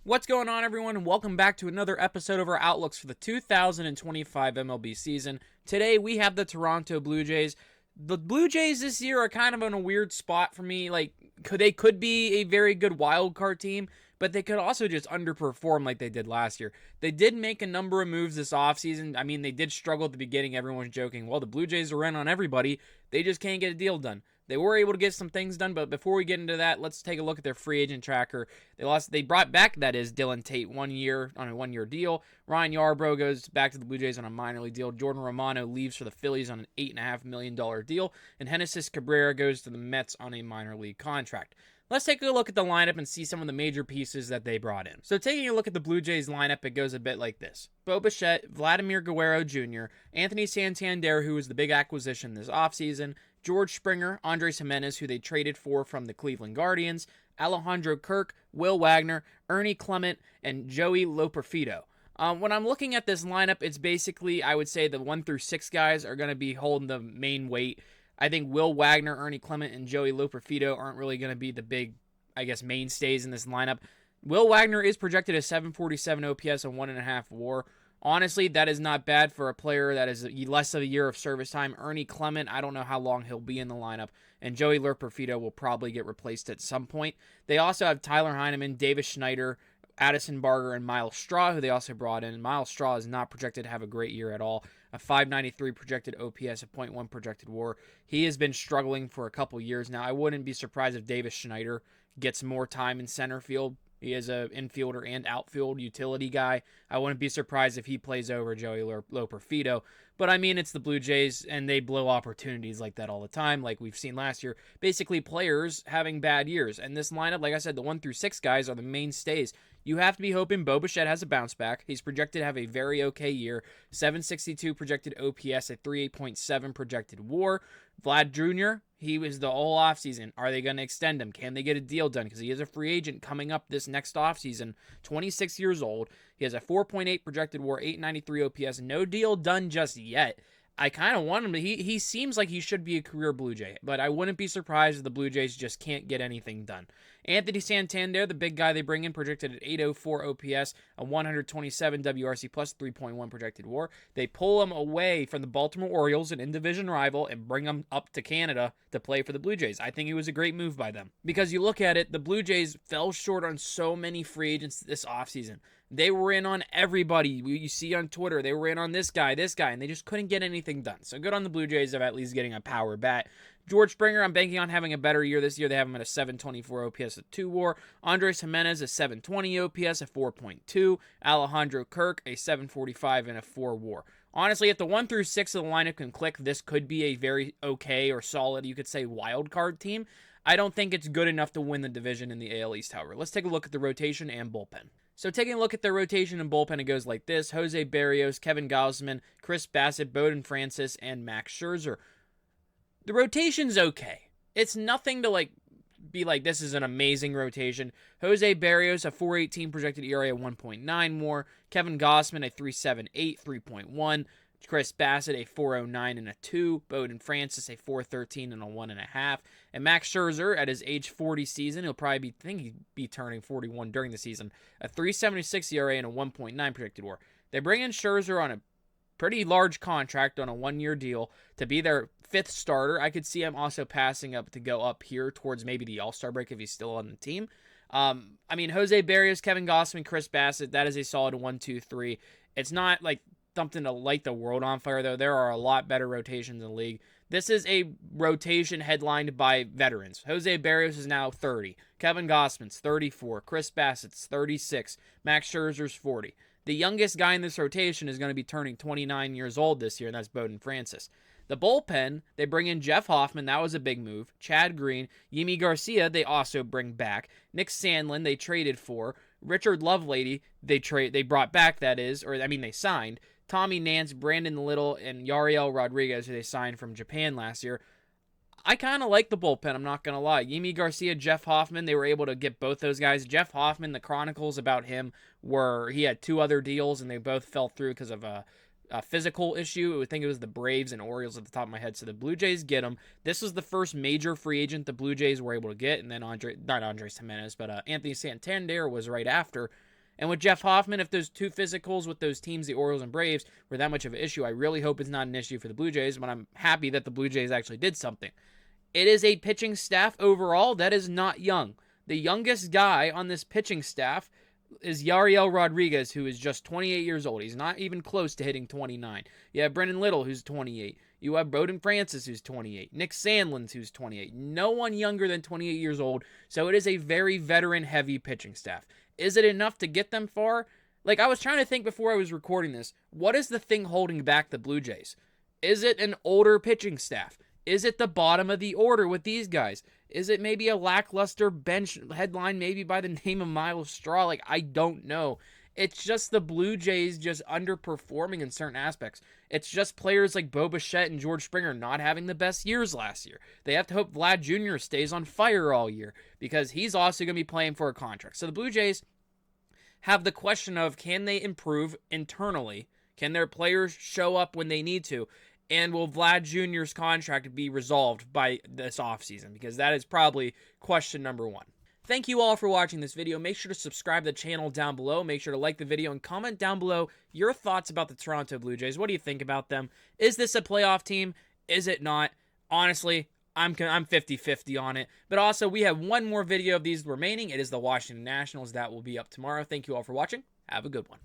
What's going on, everyone, and welcome back to another episode of our outlooks for the 2025 MLB season. Today, we have the Toronto Blue Jays. The Blue Jays this year are kind of in a weird spot for me. They could be a very good wild card team, but they could also just underperform like they did last year. They did make a number of moves this offseason. I mean, they did struggle at the beginning. Everyone was joking, well, the Blue Jays are in on everybody. They just can't get a deal done. They were able to get some things done, but before we get into that, let's take a look at their free agent tracker. They brought back, that is, Dylan Tate 1 year on a 1 year deal. Ryan Yarbrough goes back to the Blue Jays on a minor league deal. Jordan Romano leaves for the Phillies on an $8.5 million deal. And Genesis Cabrera goes to the Mets on a minor league contract. Let's take a look at the lineup and see some of the major pieces that they brought in. So taking a look at the Blue Jays lineup, it goes a bit like this. Bo Bichette, Vladimir Guerrero Jr., Anthony Santander, who was the big acquisition this offseason, George Springer, Andres Gimenez, who they traded for from the Cleveland Guardians, Alejandro Kirk, Will Wagner, Ernie Clement, and Joey Loperfido. When I'm looking at this lineup, it's basically, I would say the 1 through 6 guys are going to be holding the main weight. I think Will Wagner, Ernie Clement, and Joey Loperfido aren't really going to be the big, mainstays in this lineup. Will Wagner is projected as 747 OPS and 1.5 WAR. Honestly, that is not bad for a player that is less of a year of service time. Ernie Clement, I don't know how long he'll be in the lineup. And Joey Loperfido will probably get replaced at some point. They also have Tyler Heineman, Davis Schneider, Addison Barger, and Miles Straw, who they also brought in. Miles Straw is not projected to have a great year at all. A 593 projected OPS, a .1 projected WAR. He has been struggling for a couple years now. I wouldn't be surprised if Davis Schneider gets more time in center field. He is an infielder and outfield utility guy. I wouldn't be surprised if he plays over Joey Loperfido. But I mean, it's the Blue Jays, and they blow opportunities like that all the time, like we've seen last year. Basically, players having bad years. And this lineup, like I said, the 1 through 6 guys are the mainstays. You have to be hoping Bo Bichette has a bounce back. He's projected to have a very okay year. 762 projected OPS, a 38.7 projected WAR. Vlad Jr., he was the whole offseason. Are they going to extend him? Can they get a deal done? Because he is a free agent coming up this next offseason, 26 years old. He has a 4.8 projected WAR, 893 OPS. No deal done just yet. I kind of want him to. He seems like he should be a career Blue Jay, but I wouldn't be surprised if the Blue Jays just can't get anything done. Anthony Santander, the big guy they bring in, projected at 804 OPS, a 127 WRC plus, 3.1 projected WAR. They pull him away from the Baltimore Orioles, an in-division rival, and bring him up to Canada to play for the Blue Jays. I think it was a great move by them. Because you look at it, the Blue Jays fell short on so many free agents this offseason. They were in on everybody. You see on Twitter, they were in on this guy, and they just couldn't get anything done. So good on the Blue Jays of at least getting a power bat. George Springer, I'm banking on having a better year this year. They have him at a 724 OPS, a 2 WAR. Andres Gimenez, a 720 OPS, a 4.2. Alejandro Kirk, a 745 and a 4 WAR. Honestly, if the 1 through 6 of the lineup can click, this could be a very okay or solid, you could say, wild card team. I don't think it's good enough to win the division in the AL East, however. Let's take a look at the rotation and bullpen. So taking a look at their rotation and bullpen, it goes like this. Jose Berrios, Kevin Gausman, Chris Bassett, Bowden Francis, and Max Scherzer. The rotation's okay. It's nothing to be like, this is an amazing rotation. Jose Berrios, a 4.18 projected ERA, 1.9 WAR. Kevin Gausman, a 3.78, 3.1. Chris Bassett, a 4.09 and a 2. Bowden Francis, a 4.13 and a 1.5. And Max Scherzer, at his age 40 season, he'll probably be turning 41 during the season, a 3.76 ERA and a 1.9 projected WAR. They bring in Scherzer on a pretty large contract on a 1 year deal to be their 5th starter. I could see him also passing up to go up here towards maybe the All-Star break if he's still on the team. Jose Berrios, Kevin Gausman, Chris Bassett, that is a solid 1, 2, 3. It's not like something to light the world on fire, though. There are a lot better rotations in the league. This is a rotation headlined by veterans. Jose Berrios is now 30. Kevin Gausman's 34. Chris Bassett's 36. Max Scherzer's 40. The youngest guy in this rotation is going to be turning 29 years old this year, and that's Bowden Francis. The bullpen, they bring in Jeff Hoffman. That was a big move. Chad Green. Yimi Garcia, they also bring back. Nick Sandlin, they traded for. Richard Lovelady, they brought back, they signed. Tommy Nance, Brandon Little, and Yariel Rodriguez, who they signed from Japan last year. I kind of like the bullpen, I'm not going to lie. Yimi Garcia, Jeff Hoffman, they were able to get both those guys. Jeff Hoffman, the chronicles about him were he had 2 other deals, and they both fell through because of a physical issue. I think it was the Braves and Orioles at the top of my head. So the Blue Jays get him. This was the first major free agent the Blue Jays were able to get, and then Anthony Santander was right after. And with Jeff Hoffman, if those two physicals with those teams, the Orioles and Braves, were that much of an issue, I really hope it's not an issue for the Blue Jays, but I'm happy that the Blue Jays actually did something. It is a pitching staff overall that is not young. The youngest guy on this pitching staff is Yariel Rodriguez, who is just 28 years old. He's not even close to hitting 29. You have Brendan Little, who's 28. You have Bowden Francis, who's 28. Nick Sandlins, who's 28. No one younger than 28 years old, so it is a very veteran-heavy pitching staff. Is it enough to get them far? Like, I was trying to think before I was recording this, what is the thing holding back the Blue Jays? Is it an older pitching staff? Is it the bottom of the order with these guys? Is it maybe a lackluster bench headline, maybe by the name of Miles Straw? Like, I don't know. It's just the Blue Jays just underperforming in certain aspects. It's just players like Bo Bichette and George Springer not having the best years last year. They have to hope Vlad Jr. stays on fire all year because he's also going to be playing for a contract. So the Blue Jays have the question of, can they improve internally? Can their players show up when they need to? And will Vlad Jr.'s contract be resolved by this offseason? Because that is probably question number one. Thank you all for watching this video. Make sure to subscribe to the channel down below. Make sure to like the video and comment down below your thoughts about the Toronto Blue Jays. What do you think about them? Is this a playoff team? Is it not? Honestly, I'm 50-50 on it. But also, we have one more video of these remaining. It is the Washington Nationals. That will be up tomorrow. Thank you all for watching. Have a good one.